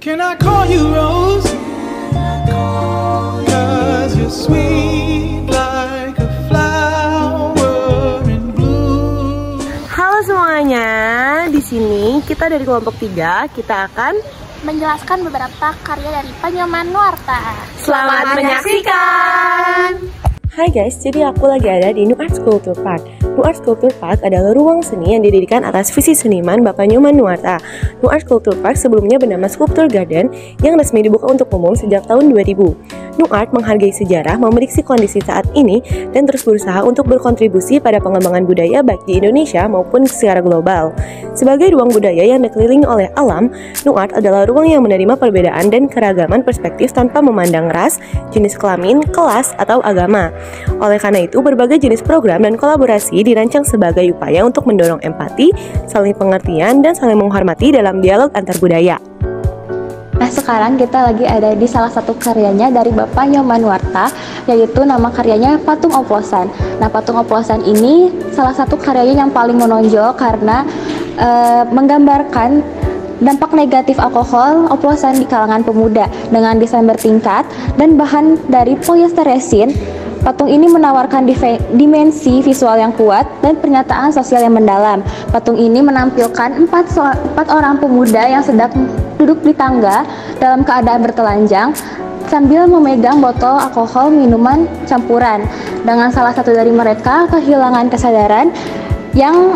Can I call you Rose? 'Cause you're sweet like a flower in bloom. Halo semuanya, di sini kita dari kelompok 3, kita akan menjelaskan beberapa karya dari Pak Nyoman Nuarta. Selamat menyaksikan. Hai guys, jadi aku lagi ada di New Art Sculpture Park. New Art Sculpture Park adalah ruang seni yang didirikan atas visi seniman Bapak Nyoman Nuarta. New Art Sculpture Park sebelumnya bernama Sculpture Garden yang resmi dibuka untuk umum sejak tahun 2000. New Art menghargai sejarah, memrediksi kondisi saat ini, dan terus berusaha untuk berkontribusi pada pengembangan budaya baik di Indonesia maupun secara global. Sebagai ruang budaya yang dikelilingi oleh alam, New Art adalah ruang yang menerima perbedaan dan keragaman perspektif tanpa memandang ras, jenis kelamin, kelas, atau agama. Oleh karena itu, berbagai jenis program dan kolaborasi dirancang sebagai upaya untuk mendorong empati, saling pengertian, dan saling menghormati dalam dialog antar budaya. Nah, sekarang kita lagi ada di salah satu karyanya dari Bapak Nyoman Nuarta, yaitu nama karyanya Patung Oplosan. Nah, Patung Oplosan ini salah satu karyanya yang paling menonjol karena menggambarkan dampak negatif alkohol oplosan di kalangan pemuda dengan desain bertingkat dan bahan dari polyester resin. Patung ini menawarkan dimensi visual yang kuat dan pernyataan sosial yang mendalam. Patung ini menampilkan empat orang pemuda yang sedang duduk di tangga dalam keadaan bertelanjang sambil memegang botol alkohol minuman campuran. Dengan salah satu dari mereka kehilangan kesadaran yang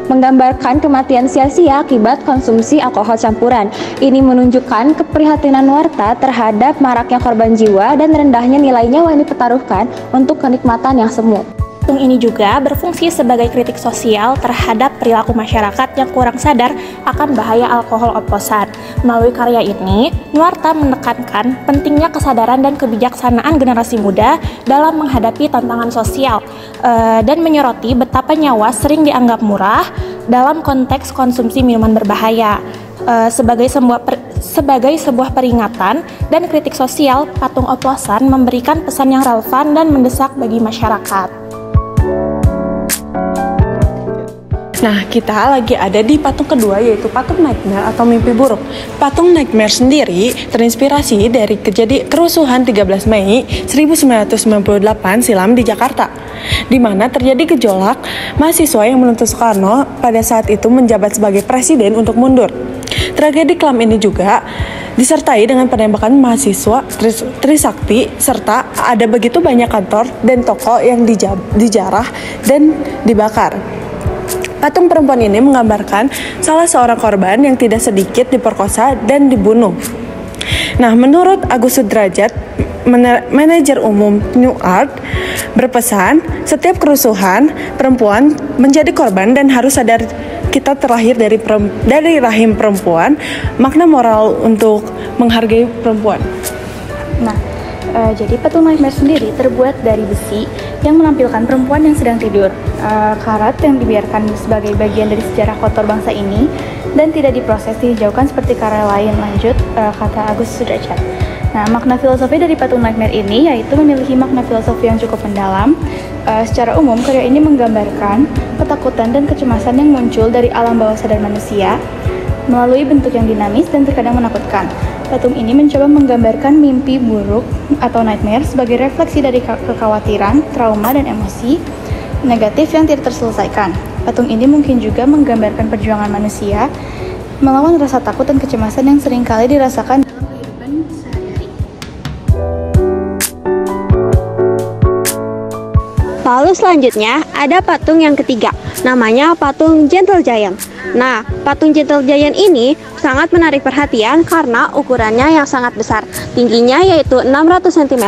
menggambarkan kematian sia-sia akibat konsumsi alkohol campuran. Ini menunjukkan keprihatinan Nuarta terhadap maraknya korban jiwa dan rendahnya nilai nyawa yang dipertaruhkan untuk kenikmatan yang semu. Patung ini juga berfungsi sebagai kritik sosial terhadap perilaku masyarakat yang kurang sadar akan bahaya alkohol oplosan. Melalui karya ini, Nuarta menekankan pentingnya kesadaran dan kebijaksanaan generasi muda dalam menghadapi tantangan sosial dan menyoroti betapa nyawa sering dianggap murah dalam konteks konsumsi minuman berbahaya. Sebagai sebuah peringatan dan kritik sosial, patung oplosan memberikan pesan yang relevan dan mendesak bagi masyarakat. Nah, kita lagi ada di patung kedua, yaitu patung Nightmare atau mimpi buruk. Patung Nightmare sendiri terinspirasi dari kerusuhan 13 Mei 1998 silam di Jakarta, di mana terjadi gejolak mahasiswa yang menuntut Soekarno pada saat itu menjabat sebagai presiden untuk mundur. Tragedi kelam ini juga disertai dengan penembakan mahasiswa Trisakti, serta ada begitu banyak kantor dan toko yang dijarah dan dibakar. Patung perempuan ini menggambarkan salah seorang korban yang tidak sedikit diperkosa dan dibunuh. Nah, menurut Agus Sudrajat, manajer umum New Art, berpesan, setiap kerusuhan perempuan menjadi korban dan harus sadar kita terlahir dari rahim perempuan, makna moral untuk menghargai perempuan. Nah, jadi patung Nightmare sendiri terbuat dari besi yang menampilkan perempuan yang sedang tidur. Karat yang dibiarkan sebagai bagian dari sejarah kotor bangsa ini dan tidak diproses dijauhkan seperti karya lain, lanjut kata Agus Sudrajat. Nah, makna filosofi dari patung Nightmare ini yaitu memiliki makna filosofi yang cukup mendalam. Secara umum, karya ini menggambarkan ketakutan dan kecemasan yang muncul dari alam bawah sadar manusia melalui bentuk yang dinamis dan terkadang menakutkan. Patung ini mencoba menggambarkan mimpi buruk atau nightmare sebagai refleksi dari kekhawatiran, trauma, dan emosi negatif yang tidak terselesaikan. Patung ini mungkin juga menggambarkan perjuangan manusia melawan rasa takut dan kecemasan yang seringkali dirasakan dalam kehidupan sehari-hari. Lalu selanjutnya ada patung yang ketiga, namanya patung Gentle Giant. Nah, patung Gentle Giant ini sangat menarik perhatian karena ukurannya yang sangat besar. Tingginya yaitu 600 cm,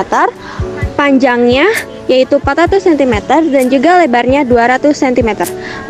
panjangnya yaitu 400 cm, dan juga lebarnya 200 cm.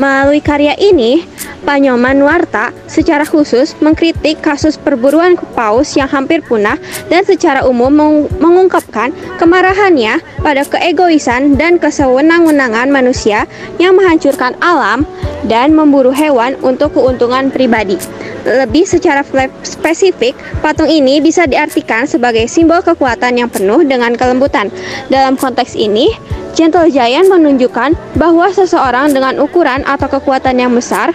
Melalui karya ini, Pak Nyoman Nuarta secara khusus mengkritik kasus perburuan paus yang hampir punah dan secara umum mengungkapkan kemarahannya pada keegoisan dan kesewenang-wenangan manusia yang menghancurkan alam dan memburu hewan untuk keuntungan pribadi. Lebih secara spesifik, patung ini bisa diartikan sebagai simbol kekuatan yang penuh dengan kelembutan. Dalam konteks ini, Gentle Giant menunjukkan bahwa seseorang dengan ukuran atau kekuatan yang besar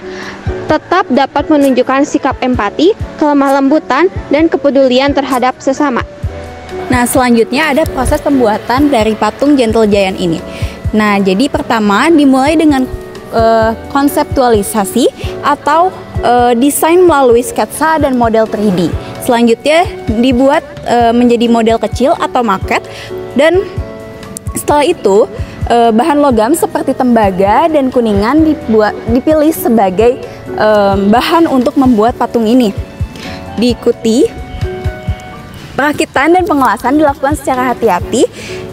tetap dapat menunjukkan sikap empati, kelemah lembutan, dan kepedulian terhadap sesama. Nah, selanjutnya ada proses pembuatan dari patung Gentle Giant ini. Nah, jadi pertama dimulai dengan konseptualisasi atau desain melalui sketsa dan model 3D. Selanjutnya dibuat menjadi model kecil atau maket, dan setelah itu bahan logam seperti tembaga dan kuningan dipilih sebagai bahan untuk membuat patung ini. Diikuti perakitan dan pengelasan dilakukan secara hati-hati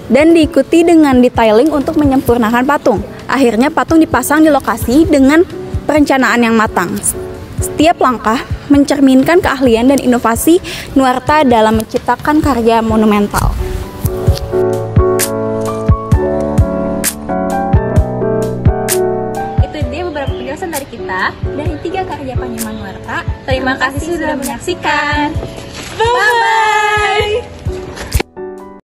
dan diikuti dengan detailing untuk menyempurnakan patung. Akhirnya patung dipasang di lokasi dengan perencanaan yang matang. Setiap langkah mencerminkan keahlian dan inovasi Nuarta dalam menciptakan karya monumental. Itu dia beberapa penjelasan dari kita dari 3 karya Pak Nyoman Nuarta. Terima kasih sudah menyaksikan. Bye-bye.